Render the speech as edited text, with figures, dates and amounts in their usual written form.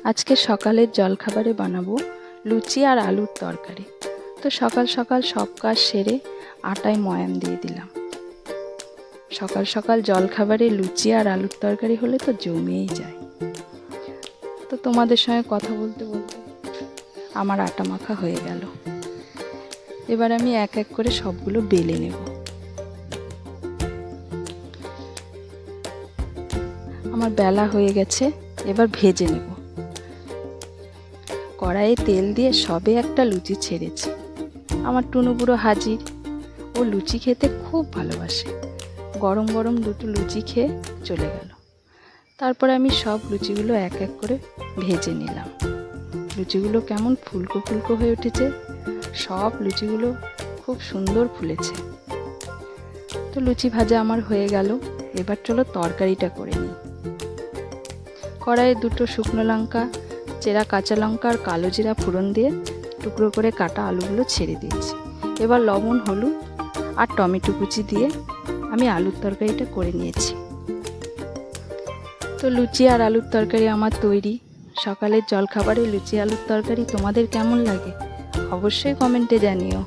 আজকে সকালের জলখাবারে বানাবো লুচি আর আলুর তরকারি। তো সকাল সকাল সব কাজ সেরে আটায় ময়ান দিয়ে দিলাম। সকাল সকাল জলখাবারে লুচি আর আলুর তরকারি হলে তো জমেই যায়। তো তোমাদের সঙ্গে কথা বলতে বলতে আমার আটা মাখা হয়ে গেল। এবার আমি এক এক করে সবগুলো বেলে নেব। আমার বেলা হয়ে গেছে, এবার ভেজে নেব। কড়াইয়ে তেল দিয়ে সবে একটা লুচি ছেড়েছি। আমার টুনু বুড়ো হাজির। ও লুচি খেতে খুব ভালোবাসে। গরম গরম দুটো লুচি খেয়ে চলে গেল। তারপরে আমি সব লুচিগুলো এক এক করে ভেজে নিলাম। লুচিগুলো কেমন ফুলকো ফুলকো হয়ে উঠেছে। সব লুচিগুলো খুব সুন্দর ফুলেছে। তো লুচি ভাজা আমার হয়ে গেল। এবার চলো তরকারিটা করে নিই। কড়াইয়ে দুটো শুকনো লঙ্কা, চেরা কাঁচা লঙ্কা আর কালো জিরা ফোড়ন দিয়ে টুকরো করে কাটা আলুগুলো ছেড়ে দিয়েছি। এবার লবণ, হলুদ আর টমেটো কুচি দিয়ে আমি আলুর তরকারিটা করে নিয়েছি। তো লুচি আর আলুর তরকারি আমার তৈরি। সকালের জলখাবারে লুচি আলুর তরকারি তোমাদের কেমন লাগে অবশ্যই কমেন্টে জানিও।